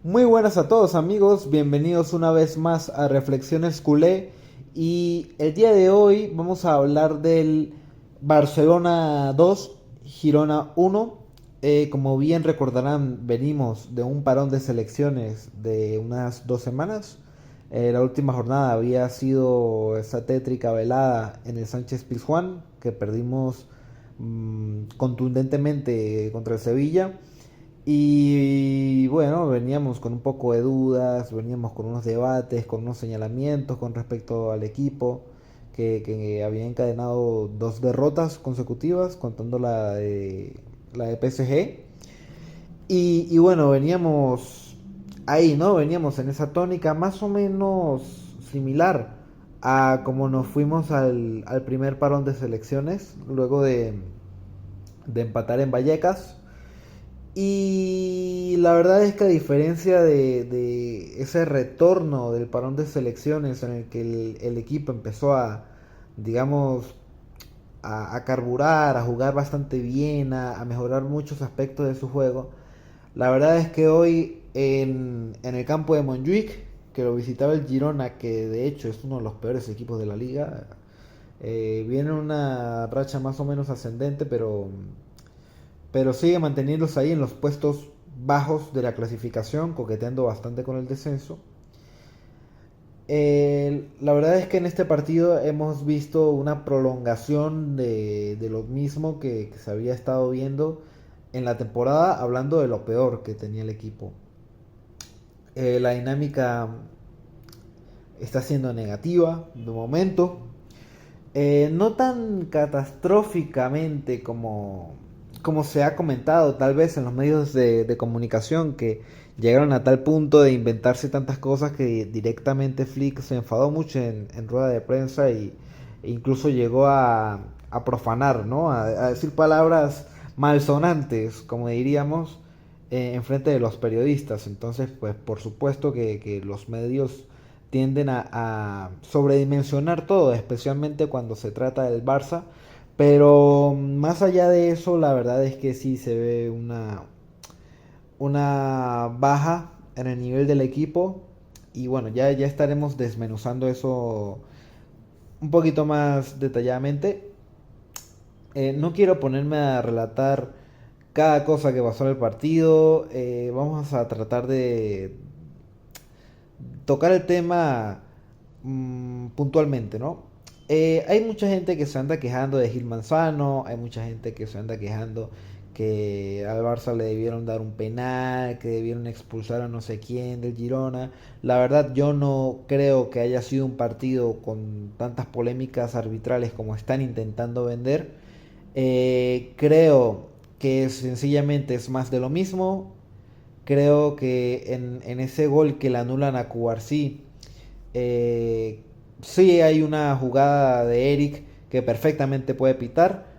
Muy buenas a todos amigos, bienvenidos una vez más a Reflexiones Culé y el día de hoy vamos a hablar del Barcelona 2, Girona 1. Como bien recordarán, venimos de un parón de selecciones de unas 2 semanas. La última jornada había sido esa tétrica velada en el Sánchez Pizjuán, que perdimos contundentemente contra el Sevilla. Y bueno, veníamos con un poco de dudas, veníamos con unos debates, con unos señalamientos con respecto al equipo que había encadenado dos derrotas consecutivas, contando la de PSG. Y bueno, veníamos ahí, ¿no? Veníamos en esa tónica más o menos similar a como nos fuimos al primer parón de selecciones, luego de empatar en Vallecas. Y la verdad es que a diferencia de ese retorno del parón de selecciones en el que el equipo empezó digamos, a carburar, a jugar bastante bien, a mejorar muchos aspectos de su juego, la verdad es que hoy en el campo de Montjuic, que lo visitaba el Girona, que de hecho es uno de los peores equipos de la liga, viene una racha más o menos ascendente, pero sigue manteniéndose ahí en los puestos bajos de la clasificación, coqueteando bastante con el descenso. La verdad es que en este partido hemos visto una prolongación de lo mismo que se había estado viendo en la temporada, hablando de lo peor que tenía el equipo. La dinámica está siendo negativa de momento. No tan catastróficamente como se ha comentado tal vez en los medios de comunicación, que llegaron a tal punto de inventarse tantas cosas que directamente Flick se enfadó mucho en rueda de prensa e incluso llegó a profanar, ¿no? A decir palabras malsonantes, como diríamos, en frente de los periodistas. Entonces, pues por supuesto que los medios tienden a sobredimensionar todo, especialmente cuando se trata del Barça. Pero más allá de eso, la verdad es que sí se ve una baja en el nivel del equipo. Y bueno, ya estaremos desmenuzando eso un poquito más detalladamente. No quiero ponerme a relatar cada cosa que pasó en el partido. Vamos a tratar de tocar el tema puntualmente, ¿no? Hay mucha gente que se anda quejando de Gil Manzano, hay mucha gente que se anda quejando que al Barça le debieron dar un penal, que debieron expulsar a no sé quién del Girona. La verdad yo no creo que haya sido un partido con tantas polémicas arbitrales como están intentando vender. Creo que sencillamente es más de lo mismo. Creo que en ese gol que le anulan a Cubarsí, eh, sí hay una jugada de Eric que perfectamente puede pitar.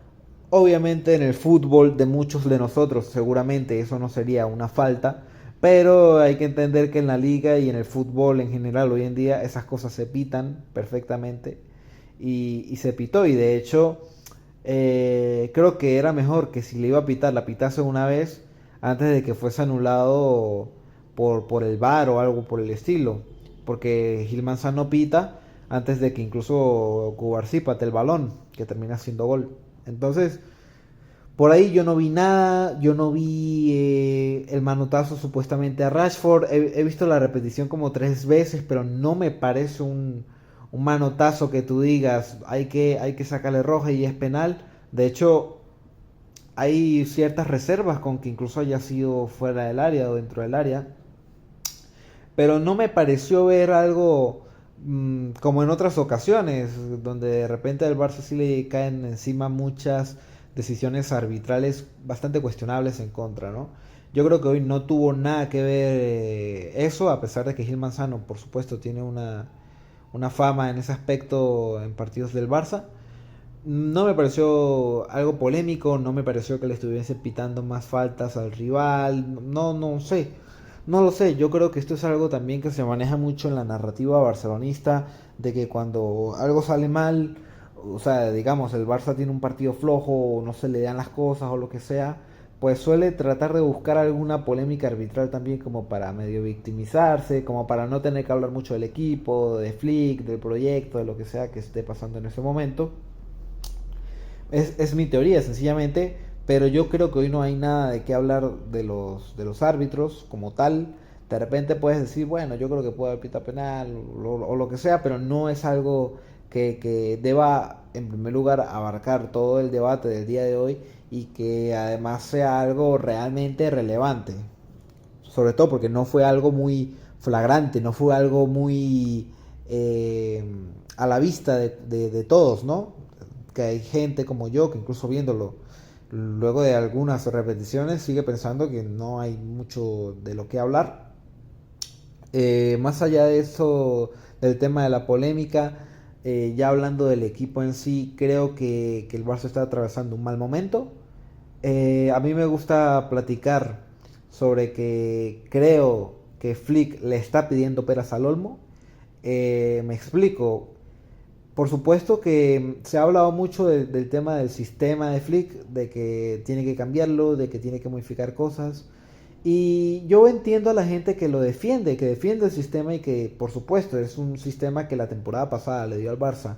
Obviamente en el fútbol de muchos de nosotros seguramente eso no sería una falta, pero hay que entender que en la liga y en el fútbol en general hoy en día esas cosas se pitan perfectamente y se pitó. Y de hecho creo que era mejor que si le iba a pitar la pitase una vez antes de que fuese anulado por el VAR o algo por el estilo, porque Gil Manzano pita antes de que incluso Cubarsí pate el balón, que termina siendo gol. Entonces, por ahí yo no vi nada, yo no vi el manotazo supuestamente a Rashford. He visto la repetición como 3 veces, pero no me parece un manotazo que tú digas hay que sacarle roja y es penal. De hecho, hay ciertas reservas con que incluso haya sido fuera del área o dentro del área. Pero no me pareció ver algo como en otras ocasiones, donde de repente al Barça sí le caen encima muchas decisiones arbitrales bastante cuestionables en contra, ¿no? Yo creo que hoy no tuvo nada que ver eso, a pesar de que Gil Manzano, por supuesto, tiene una fama en ese aspecto en partidos del Barça. No me pareció algo polémico, no me pareció que le estuviese pitando más faltas al rival, no sé, no lo sé, yo creo que esto es algo también que se maneja mucho en la narrativa barcelonista, de que cuando algo sale mal, o sea, digamos, el Barça tiene un partido flojo o no se le dan las cosas o lo que sea, pues suele tratar de buscar alguna polémica arbitral también como para medio victimizarse, como para no tener que hablar mucho del equipo, de Flick, del proyecto, de lo que sea que esté pasando en ese momento. Es mi teoría, sencillamente, pero yo creo que hoy no hay nada de qué hablar de los árbitros como tal. De repente puedes decir, bueno, yo creo que puede haber pita penal o lo que sea, pero no es algo que deba, en primer lugar, abarcar todo el debate del día de hoy y que además sea algo realmente relevante. Sobre todo porque no fue algo muy flagrante, no fue algo muy eh, a la vista de todos, ¿no? Que hay gente como yo que incluso viéndolo luego de algunas repeticiones sigue pensando que no hay mucho de lo que hablar. Más allá de eso, del tema de la polémica, ya hablando del equipo en sí, creo que el Barça está atravesando un mal momento. A mí me gusta platicar sobre que creo que Flick le está pidiendo peras al olmo. Me explico. Por supuesto que se ha hablado mucho del tema del sistema de Flick, de que tiene que cambiarlo, de que tiene que modificar cosas. Y yo entiendo a la gente que defiende el sistema y que, por supuesto, es un sistema que la temporada pasada le dio al Barça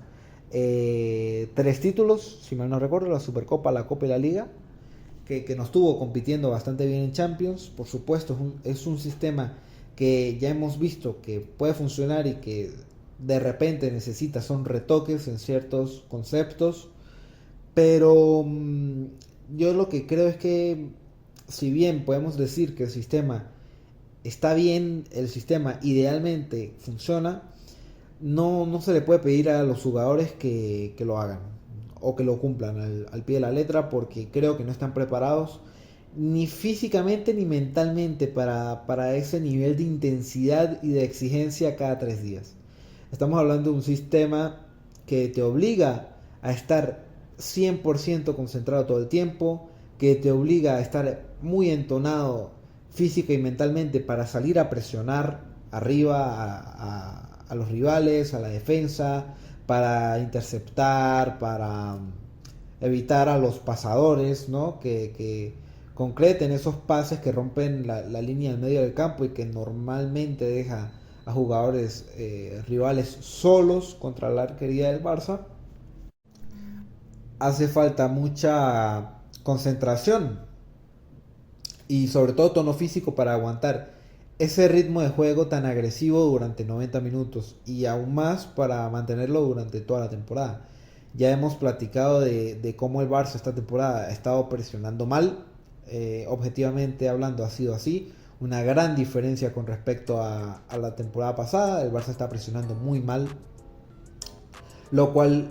3 títulos, si mal no recuerdo, la Supercopa, la Copa y la Liga, que nos estuvo compitiendo bastante bien en Champions. Por supuesto, es un sistema que ya hemos visto que puede funcionar y que de repente necesita son retoques en ciertos conceptos, pero yo lo que creo es que si bien podemos decir que el sistema está bien, el sistema idealmente funciona, no se le puede pedir a los jugadores que lo hagan o que lo cumplan al pie de la letra porque creo que no están preparados ni físicamente ni mentalmente para ese nivel de intensidad y de exigencia cada 3 días. Estamos hablando de un sistema que te obliga a estar 100% concentrado todo el tiempo, que te obliga a estar muy entonado física y mentalmente para salir a presionar arriba a los rivales, a la defensa, para interceptar, para evitar a los pasadores, ¿no? Que concreten esos pases que rompen la línea en medio del campo y que normalmente deja a jugadores rivales solos contra la arquería del Barça. Hace falta mucha concentración y sobre todo tono físico para aguantar ese ritmo de juego tan agresivo durante 90 minutos y aún más para mantenerlo durante toda la temporada. Ya hemos platicado de cómo el Barça esta temporada ha estado presionando mal, objetivamente hablando ha sido así, una gran diferencia con respecto a la temporada pasada. El Barça está presionando muy mal, lo cual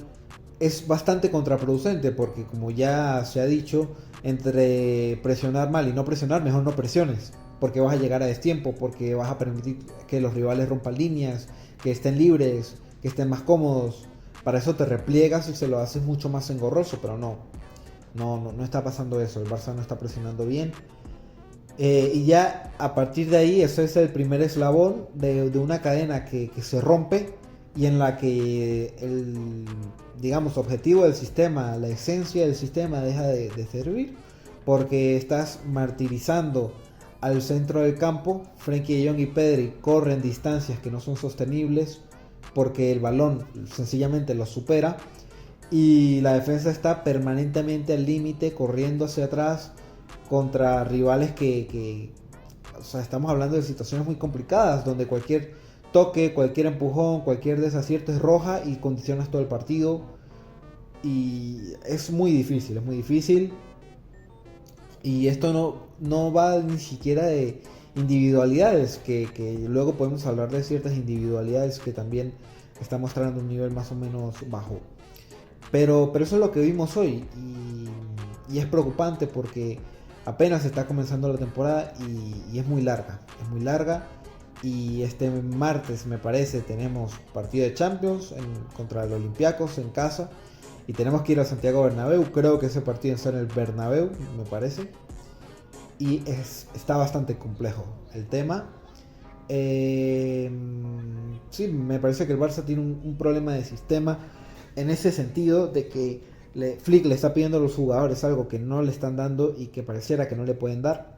es bastante contraproducente porque como ya se ha dicho, entre presionar mal y no presionar, mejor no presiones, porque vas a llegar a destiempo, porque vas a permitir que los rivales rompan líneas, que estén libres, que estén más cómodos. Para eso te repliegas y se lo haces mucho más engorroso, pero no está pasando eso. El Barça no está presionando bien. Y ya a partir de ahí, eso es el primer eslabón de una cadena que se rompe y en la que el, digamos, objetivo del sistema, la esencia del sistema deja de servir porque estás martirizando al centro del campo. Frenkie de Jong y Pedri corren distancias que no son sostenibles porque el balón sencillamente los supera y la defensa está permanentemente al límite corriendo hacia atrás contra rivales o sea, estamos hablando de situaciones muy complicadas donde cualquier toque, cualquier empujón, cualquier desacierto es roja y condicionas todo el partido y es muy difícil, y esto no va ni siquiera de individualidades, que luego podemos hablar de ciertas individualidades que también están mostrando un nivel más o menos bajo, pero eso es lo que vimos hoy y es preocupante porque apenas está comenzando la temporada y es muy larga y este martes me parece tenemos partido de Champions contra el Olympiacos en casa y tenemos que ir a Santiago Bernabéu. Creo que ese partido está en el Bernabéu, me parece, y está bastante complejo el tema. Sí, me parece que el Barça tiene un problema de sistema en ese sentido de que Flick le está pidiendo a los jugadores algo que no le están dando y que pareciera que no le pueden dar.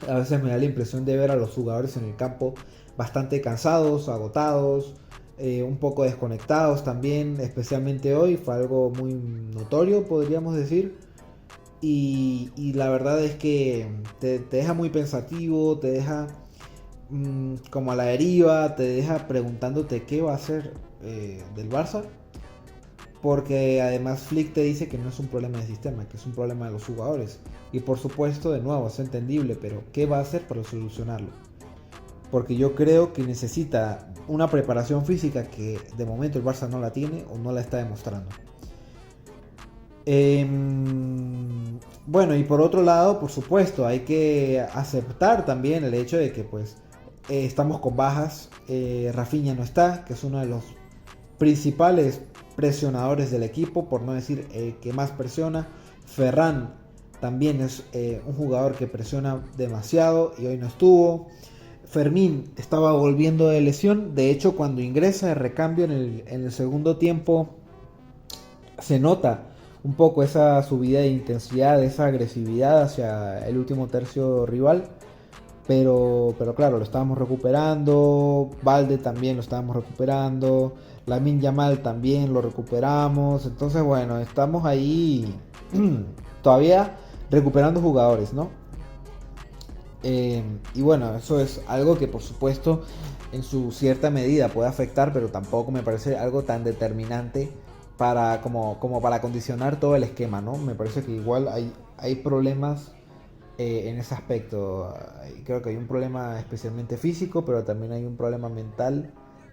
A veces me da la impresión de ver a los jugadores en el campo bastante cansados, agotados, un poco desconectados también, especialmente hoy, fue algo muy notorio, podríamos decir. Y la verdad es que te deja muy pensativo, te deja como a la deriva, te deja preguntándote qué va a hacer del Barça. Porque además Flick te dice que no es un problema de sistema, que es un problema de los jugadores. Y por supuesto, de nuevo, es entendible, pero ¿qué va a hacer para solucionarlo? Porque yo creo que necesita una preparación física que de momento el Barça no la tiene o no la está demostrando. Bueno, y por otro lado, por supuesto, hay que aceptar también el hecho de que pues estamos con bajas. Rafinha no está, que es uno de los principales presionadores del equipo, por no decir que más presiona. Ferran también es un jugador que presiona demasiado y hoy no estuvo. Fermín estaba volviendo de lesión, de hecho cuando ingresa de recambio en el segundo tiempo se nota un poco esa subida de intensidad, esa agresividad hacia el último tercio rival. Pero claro, lo estábamos recuperando. Valde también lo estábamos recuperando. Lamine Yamal también lo recuperamos. Entonces, bueno, estamos ahí todavía recuperando jugadores, ¿no? Y bueno, eso es algo que por supuesto en su cierta medida puede afectar, pero tampoco me parece algo tan determinante para como para condicionar todo el esquema, ¿no? Me parece que igual hay problemas en ese aspecto. Creo que hay un problema especialmente físico, pero también hay un problema mental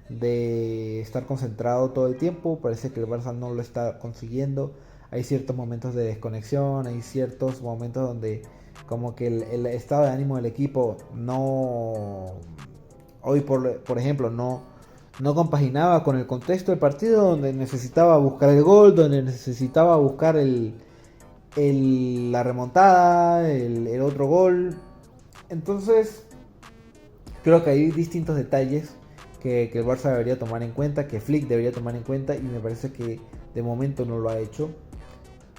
de estar concentrado todo el tiempo. Parece que el Barça no lo está consiguiendo. Hay ciertos momentos de desconexión, hay ciertos momentos donde como que el estado de ánimo del equipo no... Hoy, por ejemplo, no compaginaba con el contexto del partido, donde necesitaba buscar el gol, donde necesitaba buscar la remontada, el otro gol. Entonces, creo que hay distintos detalles que el Barça debería tomar en cuenta, que Flick debería tomar en cuenta, y me parece que de momento no lo ha hecho.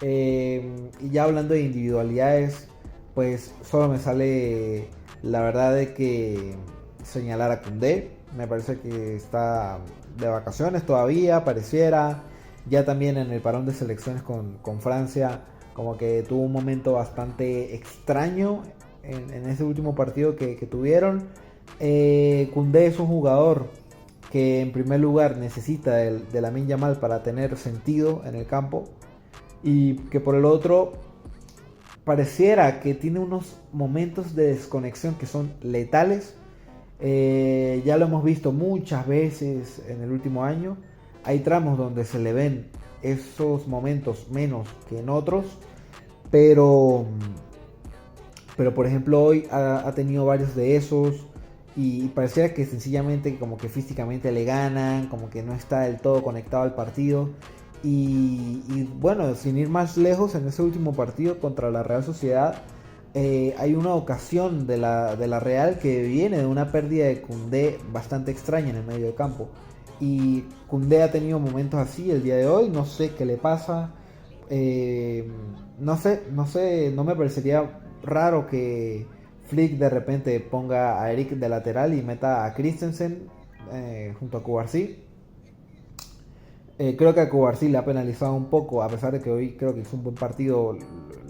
Y ya hablando de individualidades, pues solo me sale la verdad de que señalar a Koundé. Me parece que está de vacaciones todavía, pareciera. Ya también en el parón de selecciones con Francia, como que tuvo un momento bastante extraño en ese último partido que tuvieron. Koundé es un jugador que en primer lugar necesita de Lamine Yamal para tener sentido en el campo, y que por el otro pareciera que tiene unos momentos de desconexión que son letales. Ya lo hemos visto muchas veces en el último año. Hay tramos donde se le ven esos momentos menos que en otros, pero por ejemplo hoy ha tenido varios de esos, y pareciera que sencillamente como que físicamente le ganan, como que no está del todo conectado al partido. Y bueno, sin ir más lejos, en ese último partido contra la Real Sociedad, hay una ocasión de la Real que viene de una pérdida de Koundé bastante extraña en el medio del campo. Y Koundé ha tenido momentos así el día de hoy, no sé qué le pasa. No sé, no me parecería raro que Flick de repente ponga a Eric de lateral y meta a Christensen junto a Cubarsí. Creo que a Cubarsí le ha penalizado un poco, a pesar de que hoy creo que hizo un buen partido,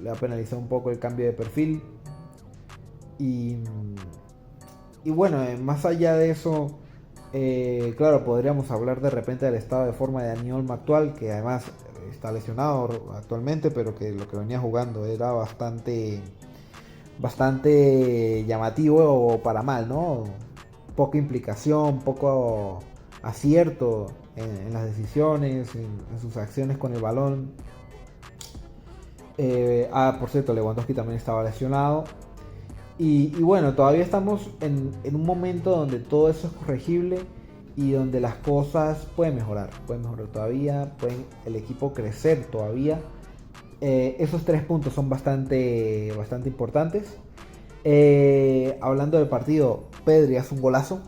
le ha penalizado un poco el cambio de perfil. Y, y bueno, más allá de eso, claro, podríamos hablar de repente del estado de forma de Dani Olmo actual, que además está lesionado actualmente, pero que lo que venía jugando era bastante llamativo o para mal, ¿no? Poca implicación, poco acierto en las decisiones, en sus acciones con el balón. Por cierto, Lewandowski también estaba lesionado. Y bueno, todavía estamos en un momento donde todo eso es corregible y donde las cosas pueden mejorar todavía, pueden el equipo crecer todavía. Esos 3 puntos son bastante importantes. Hablando del partido, Pedri hace un golazo.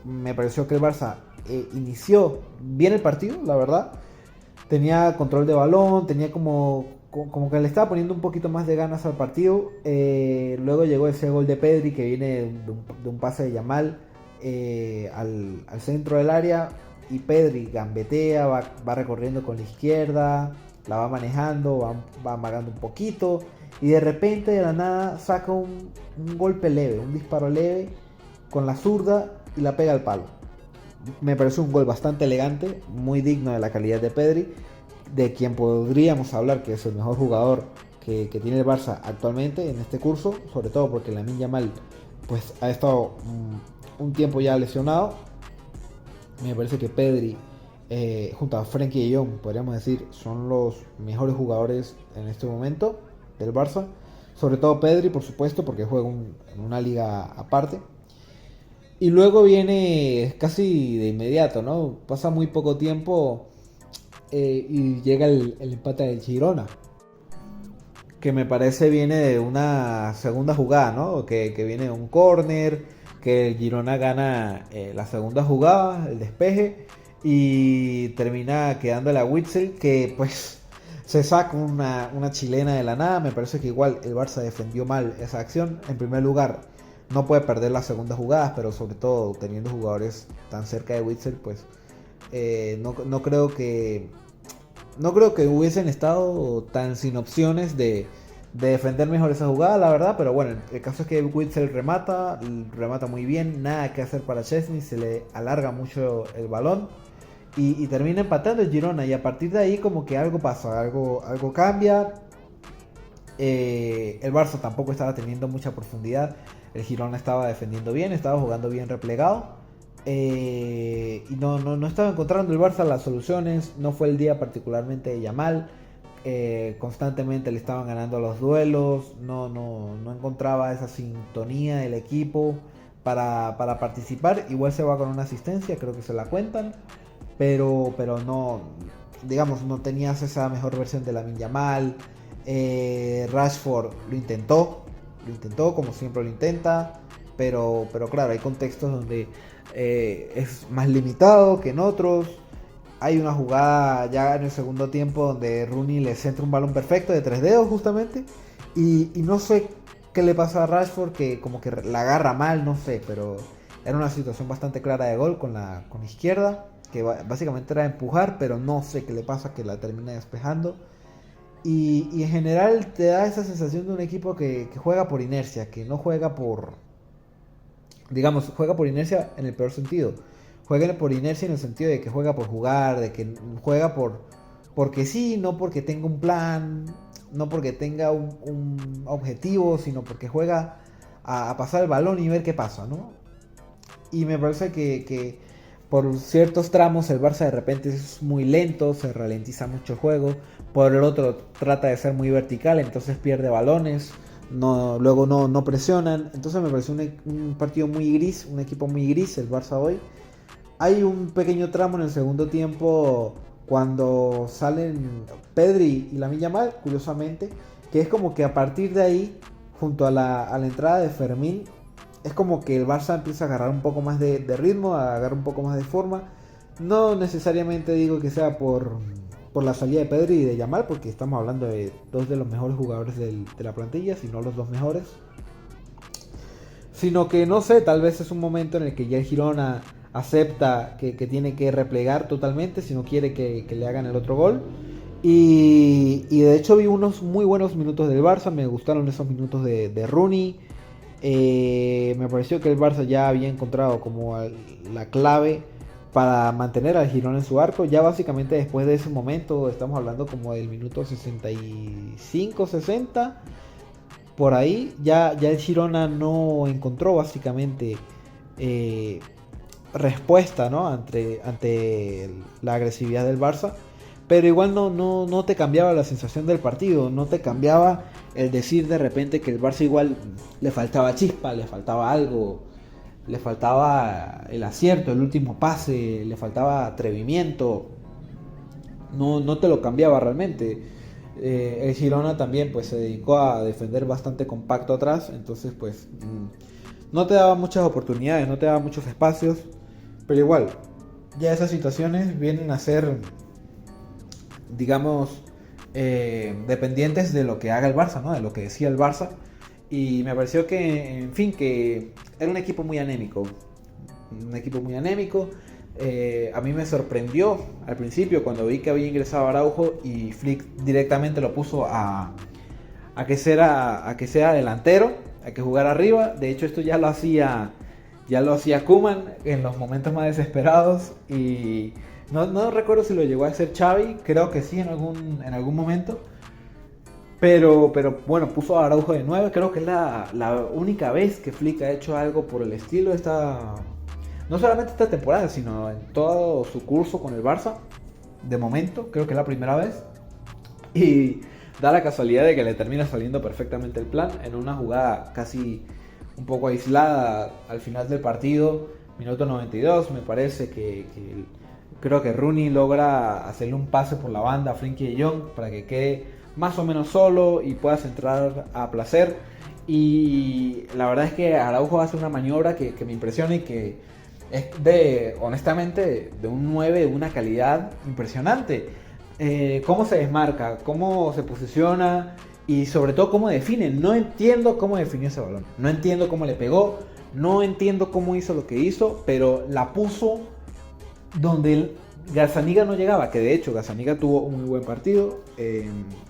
Me pareció que el Barça inició bien el partido, la verdad. tenía control de balón, tenía como que le estaba poniendo un poquito más de ganas al partido. Luego llegó ese gol de Pedri que viene de un pase de Yamal al centro del área. Y Pedri gambetea, va recorriendo con la izquierda, la va manejando, va amagando un poquito. Y de repente de la nada saca un golpe leve, un disparo leve con la zurda y la pega al palo. Me parece un gol bastante elegante, muy digno de la calidad de Pedri, de quien podríamos hablar que es el mejor jugador que tiene el Barça actualmente en este curso, sobre todo porque Lamine Yamal pues ha estado un tiempo ya lesionado. Me parece que Pedri junto a Frenkie de Jong, podríamos decir, son los mejores jugadores en este momento del Barça. Sobre todo Pedri, por supuesto, porque juega en una liga aparte. Y luego viene casi de inmediato, ¿no? Pasa muy poco tiempo y llega el empate del Girona, que me parece viene de una segunda jugada, ¿no? Que viene de un córner, que el Girona gana la segunda jugada, el despeje, y termina quedándole a Witsel, que pues se saca una chilena de la nada. Me parece que igual el Barça defendió mal esa acción. En primer lugar, no puede perder las segundas jugadas, pero sobre todo teniendo jugadores tan cerca de Witsel, pues no creo que hubiesen estado tan sin opciones de defender mejor esa jugada, la verdad. Pero bueno, el caso es que Witsel remata muy bien, nada que hacer para Szczęsny, se le alarga mucho el balón y termina empatando el Girona. Y a partir de ahí como que algo pasa, algo cambia. El Barça tampoco estaba teniendo mucha profundidad, el Girona estaba defendiendo bien, estaba jugando bien replegado. Y no estaba encontrando el Barça las soluciones. No fue el día particularmente de Yamal. Constantemente le estaban ganando los duelos. No encontraba esa sintonía del equipo para participar. Igual se va con una asistencia, creo que se la cuentan. Pero no, digamos, no tenías esa mejor versión de Lamine Yamal. Rashford lo intentó como siempre lo intenta. Pero claro, hay contextos donde es más limitado que en otros. Hay una jugada ya en el segundo tiempo donde Rooney le centra un balón perfecto de 3 dedos justamente. Y no sé qué le pasa a Rashford, que como que la agarra mal, no sé. Pero era una situación bastante clara de gol con la izquierda, que básicamente era empujar, pero no sé qué le pasa, que la termina despejando. Y en general te da esa sensación de un equipo que juega por inercia, que no juega juega por inercia en el peor sentido. Juega por inercia en el sentido de que juega por jugar, de que juega porque sí, no porque tenga un plan, no porque tenga un objetivo, sino porque juega a pasar el balón y ver qué pasa, ¿no? Y me parece que por ciertos tramos el Barça de repente es muy lento, se ralentiza mucho el juego. Por el otro trata de ser muy vertical, entonces pierde balones. Luego no presionan. Entonces me pareció un partido muy gris, un equipo muy gris el Barça hoy. Hay un pequeño tramo en el segundo tiempo cuando salen Pedri y Lamine Yamal, curiosamente, que es como que a partir de ahí, junto a la entrada de Fermín, es como que el Barça empieza a agarrar un poco más de ritmo, a agarrar un poco más de forma. No necesariamente digo que sea por la salida de Pedri y de Yamal, porque estamos hablando de dos de los mejores jugadores de la plantilla, si no los dos mejores. Sino que no sé, tal vez es un momento en el que ya el Girona acepta que tiene que replegar totalmente si no quiere que le hagan el otro gol. Y de hecho vi unos muy buenos minutos del Barça, me gustaron esos minutos de Rooney. Me pareció que el Barça ya había encontrado como la clave para mantener al Girona en su arco. Ya básicamente después de ese momento, estamos hablando como del minuto 65-60, por ahí, ya el Girona no encontró básicamente respuesta, ¿no? ante la agresividad del Barça. Pero igual no te cambiaba la sensación del partido, no te cambiaba el decir de repente que el Barça igual le faltaba chispa, le faltaba algo, le faltaba el acierto, el último pase, le faltaba atrevimiento. No te lo cambiaba realmente. El Girona también pues se dedicó a defender bastante compacto atrás, entonces pues no te daba muchas oportunidades, no te daba muchos espacios. Pero igual, ya esas situaciones vienen a ser digamos, dependientes de lo que haga el Barça, ¿no? De lo que decía el Barça. Y me pareció que, en fin, que era un equipo muy anémico. Un equipo muy anémico. A mí me sorprendió al principio cuando vi que había ingresado Araujo y Flick directamente lo puso a que sea delantero, a que jugara arriba. De hecho, esto ya lo hacía Koeman en los momentos más desesperados. Y no recuerdo si lo llegó a hacer Xavi, creo que sí en algún momento. Pero bueno, puso a Araujo de 9. Creo que es la única vez que Flick ha hecho algo por el estilo. No solamente esta temporada, sino en todo su curso con el Barça. De momento, creo que es la primera vez. Y da la casualidad de que le termina saliendo perfectamente el plan en una jugada casi un poco aislada al final del partido. Minuto 92, me parece que creo que Rooney logra hacerle un pase por la banda a Frenkie de Jong para que quede más o menos solo y pueda centrar a placer. Y la verdad es que Araujo hace una maniobra que me impresiona y que es honestamente, de un 9 de una calidad impresionante. Cómo se desmarca, cómo se posiciona y sobre todo cómo define. No entiendo cómo definió ese balón, no entiendo cómo le pegó, no entiendo cómo hizo lo que hizo, pero la puso donde Gazzaniga no llegaba, que de hecho Gazzaniga tuvo un muy buen partido.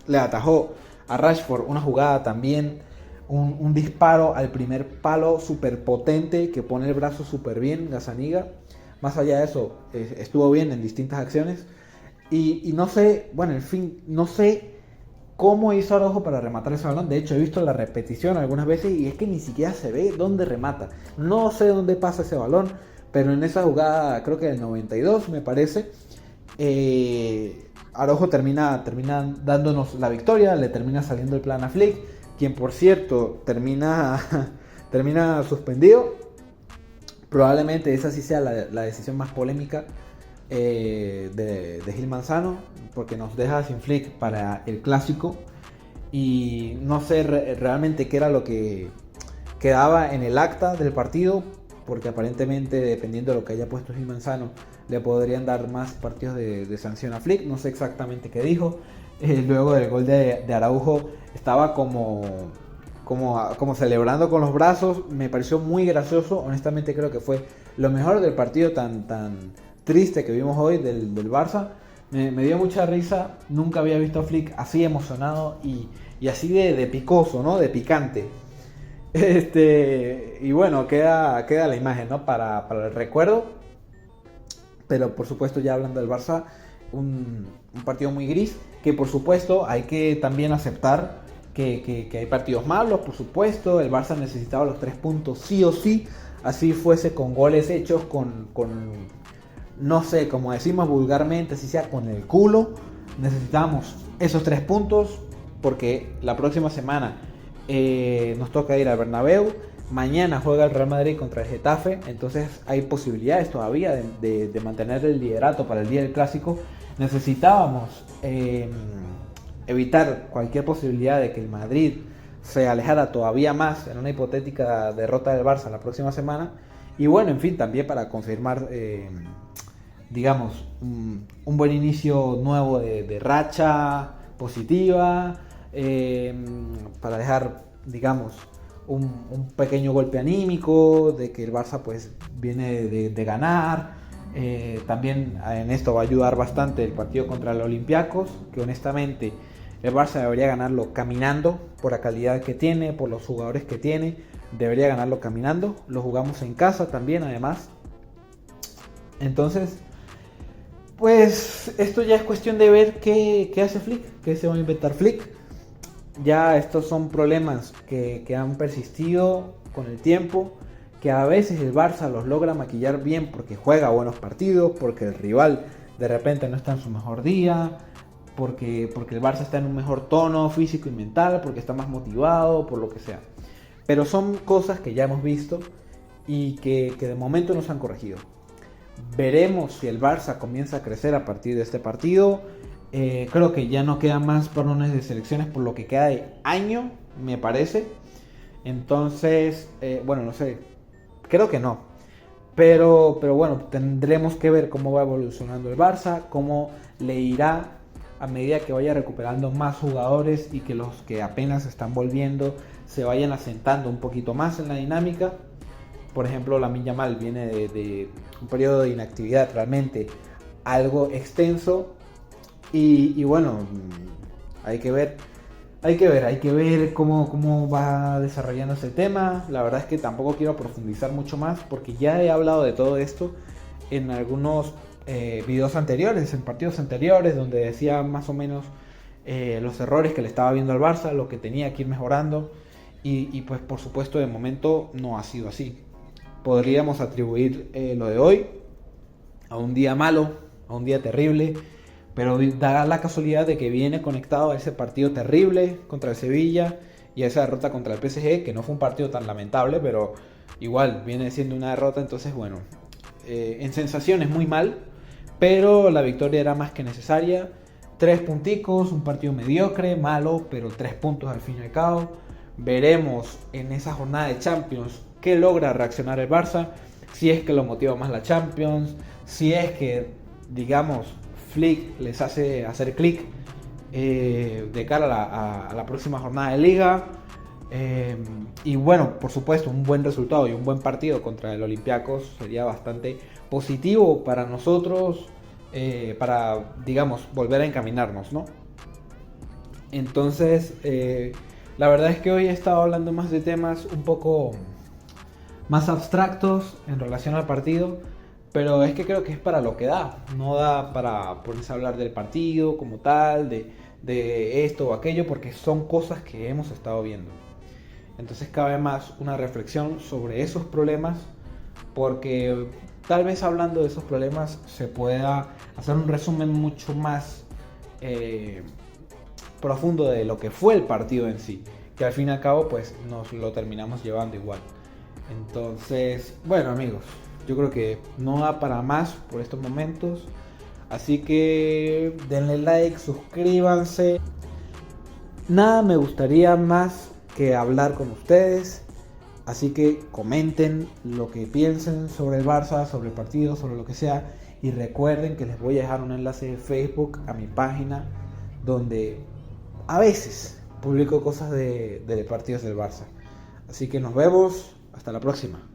Le atajó a Rashford una jugada también, un disparo al primer palo súper potente que pone el brazo súper bien Gazzaniga. Más allá de eso, estuvo bien en distintas acciones. Y no sé, bueno, en fin, no sé cómo hizo Araujo para rematar ese balón. De hecho, he visto la repetición algunas veces y es que ni siquiera se ve dónde remata. No sé dónde pasa ese balón, pero en esa jugada, creo que del 92 me parece, Araujo termina dándonos la victoria, le termina saliendo el plan a Flick, quien por cierto termina suspendido. Probablemente esa sí sea la decisión más polémica de Gil Manzano, porque nos deja sin Flick para el clásico. Y no sé realmente qué era lo que quedaba en el acta del partido, porque aparentemente, dependiendo de lo que haya puesto Gil Manzano, le podrían dar más partidos de sanción a Flick. No sé exactamente qué dijo. Luego del gol de Araujo estaba como celebrando con los brazos. Me pareció muy gracioso. Honestamente creo que fue lo mejor del partido tan triste que vimos hoy del Barça. Me dio mucha risa. Nunca había visto a Flick así emocionado y así de picoso, ¿no? De picante. Y bueno, queda la imagen, ¿no? Para el recuerdo. Pero por supuesto, ya hablando del Barça, un partido muy gris. Que por supuesto hay que también aceptar que hay partidos malos, por supuesto. El Barça necesitaba los 3 puntos sí o sí. Así fuese con goles hechos, con no sé, como decimos vulgarmente, así sea con el culo. Necesitamos esos 3 puntos porque la próxima semana nos toca ir al Bernabéu. Mañana juega el Real Madrid contra el Getafe, entonces hay posibilidades todavía de mantener el liderato para el día del clásico. Necesitábamos evitar cualquier posibilidad de que el Madrid se alejara todavía más en una hipotética derrota del Barça la próxima semana. Y bueno, en fin, también para confirmar, digamos, un buen inicio nuevo de racha positiva, para dejar, digamos, un pequeño golpe anímico de que el Barça pues viene de ganar. También en esto va a ayudar bastante el partido contra el Olympiacos, que honestamente el Barça debería ganarlo caminando por la calidad que tiene, por los jugadores que tiene. Debería ganarlo caminando. Lo jugamos en casa también, además. Entonces, pues esto ya es cuestión de ver qué hace Flick, qué se va a inventar Flick. Ya estos son problemas que han persistido con el tiempo, que a veces el Barça los logra maquillar bien porque juega buenos partidos, porque el rival de repente no está en su mejor día, porque el Barça está en un mejor tono físico y mental, porque está más motivado, por lo que sea. Pero son cosas que ya hemos visto y que de momento no se han corregido. Veremos si el Barça comienza a crecer a partir de este partido. Creo que ya no quedan más parones de selecciones por lo que queda de año, me parece. Entonces, bueno, no sé, creo que no. Pero bueno, tendremos que ver cómo va evolucionando el Barça, cómo le irá a medida que vaya recuperando más jugadores y que los que apenas están volviendo se vayan asentando un poquito más en la dinámica. Por ejemplo, Lamine Yamal viene de un periodo de inactividad realmente algo extenso y bueno, hay que ver cómo va desarrollándose el tema. La verdad es que tampoco quiero profundizar mucho más porque ya he hablado de todo esto en algunos videos anteriores, en partidos anteriores, donde decía más o menos los errores que le estaba viendo al Barça, lo que tenía que ir mejorando y pues por supuesto de momento no ha sido así. Podríamos atribuir lo de hoy a un día malo, a un día terrible, pero da la casualidad de que viene conectado a ese partido terrible contra el Sevilla y a esa derrota contra el PSG, que no fue un partido tan lamentable, pero igual viene siendo una derrota. Entonces bueno, en sensaciones muy mal, pero la victoria era más que necesaria. 3 punticos, un partido mediocre, malo, pero 3 puntos al fin y al cabo. Veremos en esa jornada de Champions qué logra reaccionar el Barça, si es que lo motiva más la Champions, si es que, digamos, Flick les hace hacer clic de cara a la próxima jornada de Liga. Y bueno, por supuesto, un buen resultado y un buen partido contra el Olympiacos sería bastante positivo para nosotros, para, digamos, volver a encaminarnos, ¿no? Entonces, la verdad es que hoy he estado hablando más de temas un poco más abstractos en relación al partido, pero es que creo que es para lo que da. No da para ponerse a hablar del partido como tal, de esto o aquello, porque son cosas que hemos estado viendo. Entonces cabe más una reflexión sobre esos problemas, porque tal vez hablando de esos problemas se pueda hacer un resumen mucho más profundo de lo que fue el partido en sí, que al fin y al cabo pues nos lo terminamos llevando igual. Entonces, bueno amigos, yo creo que no da para más por estos momentos, así que denle like, suscríbanse. Nada me gustaría más que hablar con ustedes, así que comenten lo que piensen sobre el Barça, sobre el partido, sobre lo que sea, y recuerden que les voy a dejar un enlace de Facebook a mi página donde a veces publico cosas de partidos del Barça. Así que nos vemos, hasta la próxima.